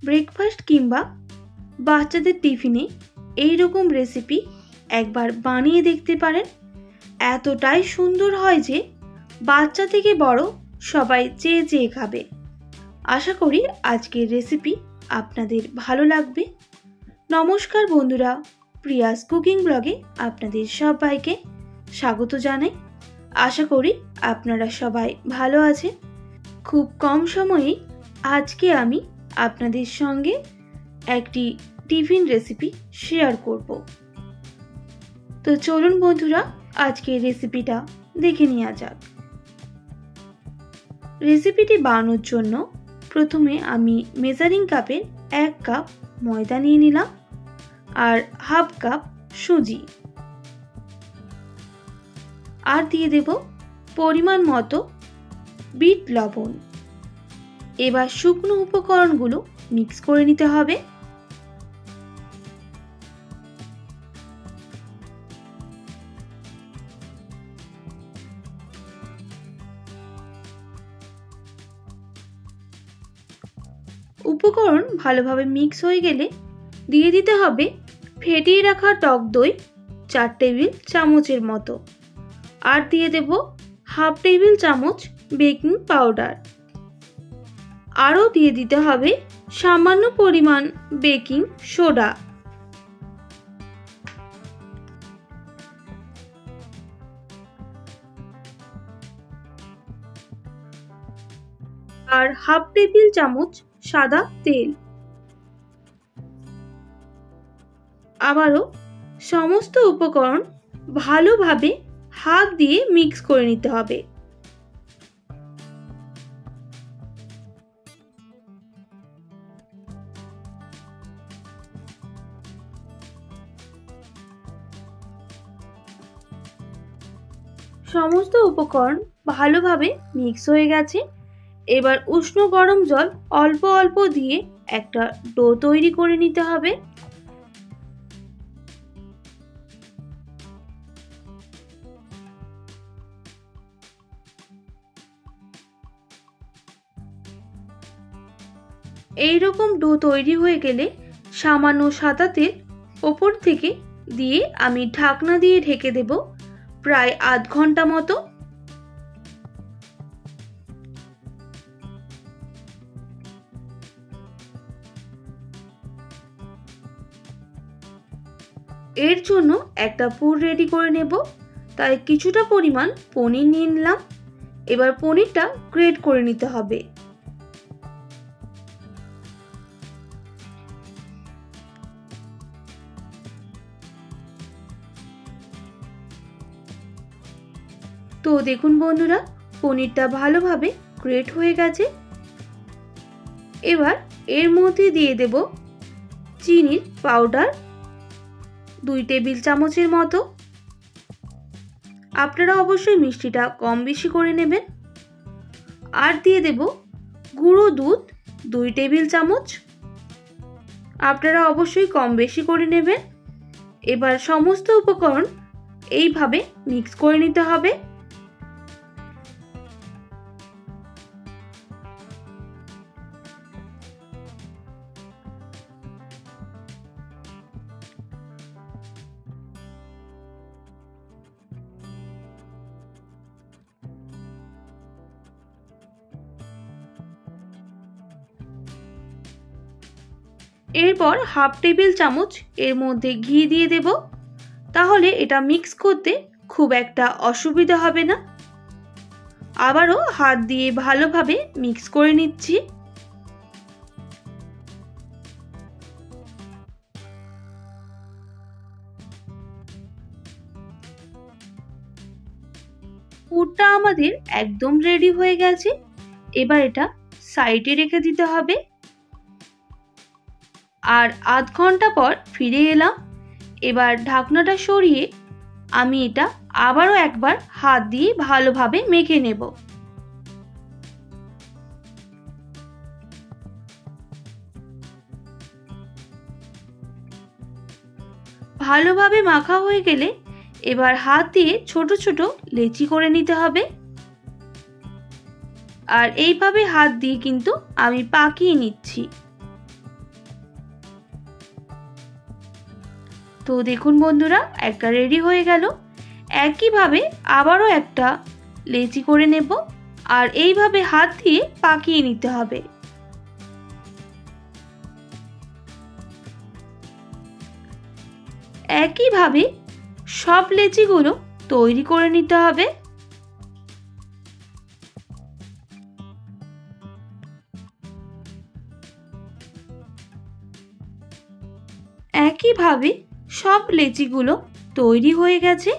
Breakfast কিংবা বাচ্চাদের টিফিনে এই রকম রেসিপি একবার বানিয়ে দেখতে পারেন। এতটাই সুন্দর হয় যে বাচ্চা থেকে বড় সবাই চেয়ে চেয়ে খাবে। আশা করি আজকের রেসিপি আপনাদের ভালো লাগবে। নমস্কার বন্ধুরা, প্রিয়াস কুকিং ব্লগে আপনাদের সবাইকে স্বাগত জানাই। আশা করি আপনারা সবাই ভালো আছেন। খুব কম সময়ে আজকে আমি আপনাদের সঙ্গে একটি টিফিন রেসিপি শেয়ার করব। তো চলুন বন্ধুরা, আজকের রেসিপিটা দেখে নেওয়া যাক। রেসিপিটি বানানোর জন্য প্রথমে আমি মেজারিং কাপের 1 কাপ ময়দা নিয়ে নিলাম আর হাফ কাপ সুজি, আর দিয়ে দেব পরিমাণ মতো বিট লবণ। এবার শুকনো উপকরণগুলো মিক্স করে নিতে হবে। উপকরণ ভালোভাবে মিক্স হয়ে গেলে দিয়ে দিতে হবে ফেটিয়ে রাখা টক দই 4 টেবিল চামচের মতো, আর দিয়ে দেব হাফ টেবিল চামচ বেকিং পাউডার। আরও দিয়ে দিতে হবে সামান্য পরিমাণ বেকিং সোডা। আর হাফ টেবিল চামচ সাদা তেল। আবারও সমস্ত উপকরণ ভালোভাবে হাত দিয়ে মিক্স করে নিতে হবে। সমস্ত উপকরণ ভালোভাবে মিক্স হয়ে গেছে। এবার উষ্ণ গরম জল অল্প অল্প দিয়ে একটা ডো তৈরি করে নিতে হবে। এই রকম ডো তৈরি হয়ে গেলে সামান্য সাদা তেল ওপর থেকে দিয়ে আমি ঢাকনা দিয়ে ঢেকে দেব প্রায় আধ ঘন্টা মতো। এর জন্য একটা পুর রেডি করে নেব। তাই কিছুটা পরিমাণ পনির নিয়ে নিলাম। এবার পনিরটা গ্রেট করে নিতে হবে। তো দেখুন বন্ধুরা, পনিরটা ভালোভাবে গ্রেট হয়ে গেছে। এবার এর মধ্যে দিয়ে দেব চিনির পাউডার 2 টেবিল চামচের মতো। আপনারা অবশ্যই মিষ্টিটা কম বেশি করে নেবেন। আর দিয়ে দেব গুঁড়ো দুধ 2 টেবিল চামচ। আপনারা অবশ্যই কম বেশি করে নেবেন। এবার সমস্ত উপকরণ এইভাবে মিক্স করে নিতে হবে। এরপর হাফ টেবিল চামচ এর মধ্যে ঘি দিয়ে দেব। তাহলে এটা মিক্স করতে খুব একটা অসুবিধা হবে না। আবারও হাত দিয়ে ভালোভাবে মিক্স করে নিচ্ছি। পুরটা আমাদের একদম রেডি হয়ে গেছে। এবার এটা সাইডে রেখে দিতে হবে। আর আধ ঘন্টা পর ফিরে এলাম। এবার ঢাকনাটা সরিয়ে আমি এটা আবারও একবার হাত দিয়ে ভালোভাবে মেখে নেব। ভালোভাবে মাখা হয়ে গেলে এবার হাত দিয়ে ছোট ছোট লেচি করে নিতে হবে। আর এইভাবে হাত দিয়ে কিন্তু আমি পাকিয়ে নিচ্ছি। তো দেখুন বন্ধুরা, একটা রেডি হয়ে গেল। একইভাবে আবারও একটা লেচি করে নেব আর এইভাবে হাত দিয়ে পাকিয়ে নিতে হবে। একইভাবে সব লেচিগুলো তৈরি করে নিতে হবে। একইভাবে সব লেচিগুলো তৈরি হয়ে গেছে।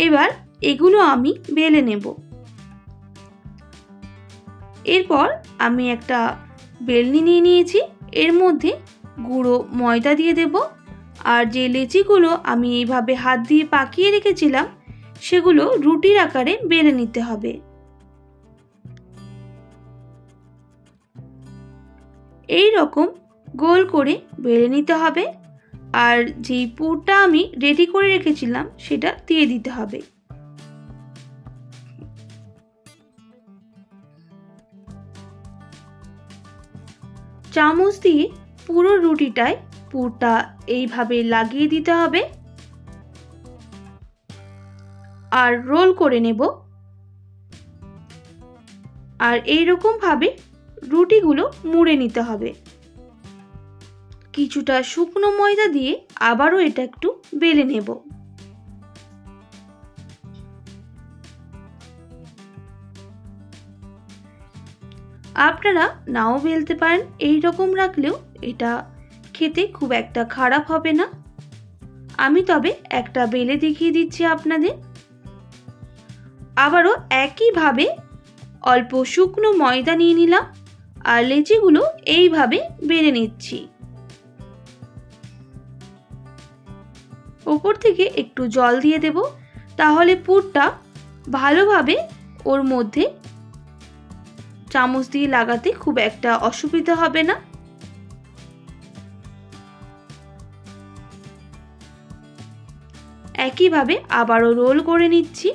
এবার এগুলো আমি বেলে নেব। এরপর আমি একটা বেলনি নিয়ে নিয়েছি, এর মধ্যে গুঁড়ো ময়দা দিয়ে দেব আর যে লেচিগুলো আমি এইভাবে হাত দিয়ে পাকিয়ে রেখেছিলাম সেগুলো রুটির আকারে বেলে নিতে হবে। এই রকম গোল করে বেলে নিতে হবে আর যেই পুরটা আমি রেডি করে রেখেছিলাম সেটা দিয়ে দিতে হবে। চামচ দিয়ে পুরো রুটিটায় পুরটা এইভাবে লাগিয়ে দিতে হবে আর রোল করে নেব। আর এইরকম ভাবে রুটিগুলো মুড়ে নিতে হবে। কিছুটা শুকনো ময়দা দিয়ে আবারও এটা একটু বেলে নেব। আপনারা নাও বেলতে পারেন, এই রকম রাখলেও এটা খেতে খুব একটা খারাপ হবে না। আমি তবে একটা বেলে দেখিয়ে দিচ্ছি আপনাদের। আবারও একইভাবে অল্প শুকনো ময়দা নিয়ে নিলাম আর লেচিগুলো এইভাবে বেলে নিচ্ছি। উপর থেকে একটু জল দিয়ে দেব, তাহলে পুরটা ভালোভাবে ওর মধ্যে চামচ দিয়ে লাগাতে খুব একটা অসুবিধা হবে না। একইভাবে আবারও রোল করে নিচ্ছি।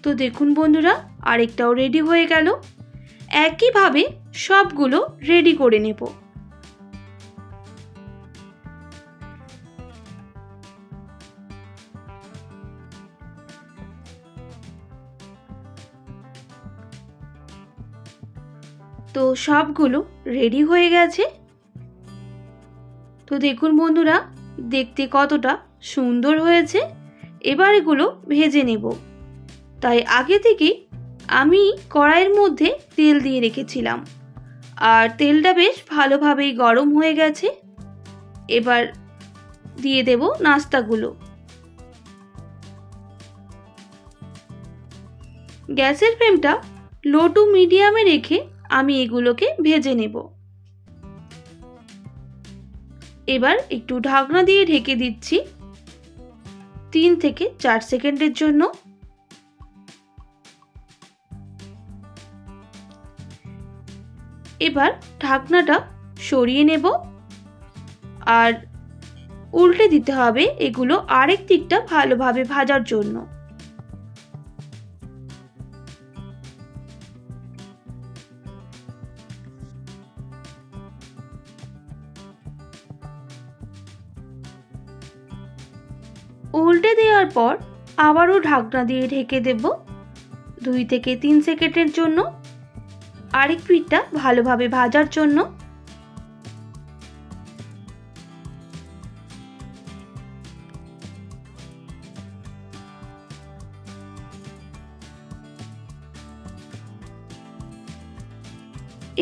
তো দেখুন বন্ধুরা, আরেকটাও রেডি হয়ে গেল। একইভাবে সবগুলো রেডি করে নেব। তো সবগুলো রেডি হয়ে গেছে। তো দেখুন বন্ধুরা, দেখতে কতটা সুন্দর হয়েছে। এবার এগুলো ভেজে নেব। তাই আগে থেকে আমি কড়াইয়ের মধ্যে তেল দিয়ে রেখেছিলাম আর তেলটা বেশ ভালোভাবেই গরম হয়ে গেছে। এবার দিয়ে দেব নাস্তাগুলো। গ্যাসের ফ্লেমটা লো টু মিডিয়ামে রেখে আমি এগুলোকে ভেজে নেব। এবার একটু ঢাকনা দিয়ে ঢেকে দিচ্ছি 3 থেকে 4 সেকেন্ডের জন্য। এবার ঢাকনাটা সরিয়ে নেব আর উল্টে দিতে হবে এগুলো আরেক দিকটা ভালোভাবে ভাজার জন্য। উল্টে দেওয়ার পর আবারও ঢাকনা দিয়ে ঢেকে দেব 2 থেকে 3 সেকেন্ডের জন্য আরেক পিঠটা ভালোভাবে ভাজার জন্য।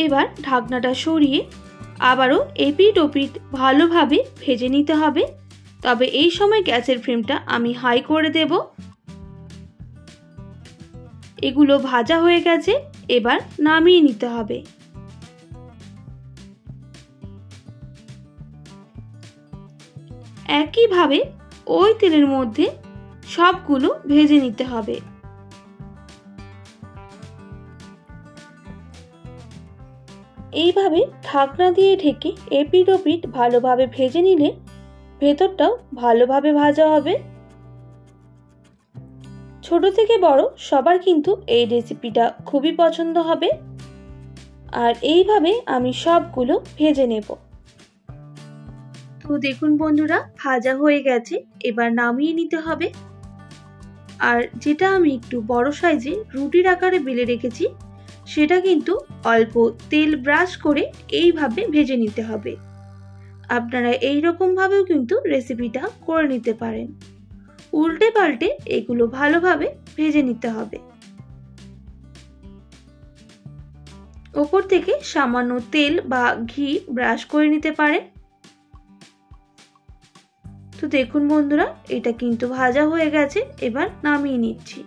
এবার ঢাকনাটা সরিয়ে আবারও এপিঠ ওপিঠ ভালোভাবে ভেজে নিতে হবে। তবে এই সময় গ্যাসের ফ্লেমটা আমি হাই করে দেব। এগুলো ভাজা হয়ে গেছে, এবার নামিয়ে নিতে হবে। একইভাবে ওই তেলের মধ্যে সবগুলো ভেজে নিতে হবে। এইভাবে ঢাকনা দিয়ে ঢেকে এপিঠ ওপিঠ ভালোভাবে ভেজে নিলে ভেতরটাও ভালোভাবে ভাজা হবে। ছোট থেকে বড় সবার কিন্তু এই রেসিপিটা খুবই পছন্দ হবে। আর এইভাবে আমি সবগুলো ভেজে নেব। তো দেখুন বন্ধুরা, ভাজা হয়ে গেছে, এবার নামিয়ে নিতে হবে। আর যেটা আমি একটু বড় সাইজে রুটির আকারে বেলে রেখেছি সেটা কিন্তু অল্প তেল ব্রাশ করে এইভাবে ভেজে নিতে হবে। আপনারা এইরকম ভাবেও কিন্তু রেসিপিটা করে নিতে পারেন। উল্টে পাল্টে এগুলো ভালোভাবে ভেজে নিতে হবে। ওপর থেকে সামান্য তেল বা ঘি ব্রাশ করে নিতে পারেন। তো দেখুন বন্ধুরা, এটা কিন্তু ভাজা হয়ে গেছে, এবার নামিয়ে নিচ্ছি।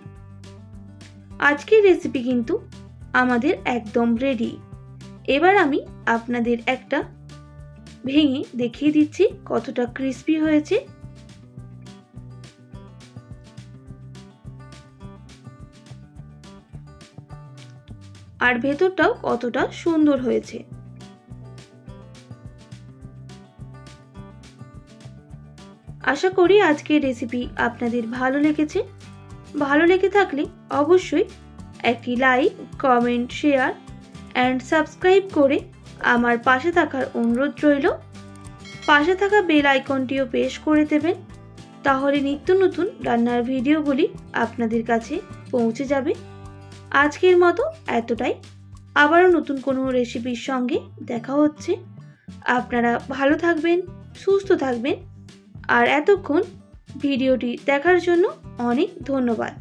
আজকের রেসিপি কিন্তু আমাদের একদম রেডি। এবার আমি আপনাদের একটা ভেঙে দেখিয়ে দিচ্ছি কতটা ক্রিস্পি হয়েছে। আর ভেতরটাও কতটা সুন্দর হয়েছে। আশা করি আজকের রেসিপি আপনাদের ভালো লেগেছে। ভালো লেগে থাকলে অবশ্যই একটি like, comment, share and subscribe করে আমার পাশে থাকার অনুরোধ রইল। পাশে থাকা বেল আইকনটিও প্রেস করে দেবেন, তাহলে নিত্য নতুন রান্নার ভিডিওগুলি আপনাদের কাছে পৌঁছে যাবে। আজকের মতো এতটাই। আবারও নতুন কোনো রেসিপির সঙ্গে দেখা হচ্ছে। আপনারা ভালো থাকবেন, সুস্থ থাকবেন। আর এতক্ষণ ভিডিওটি দেখার জন্য অনেক ধন্যবাদ।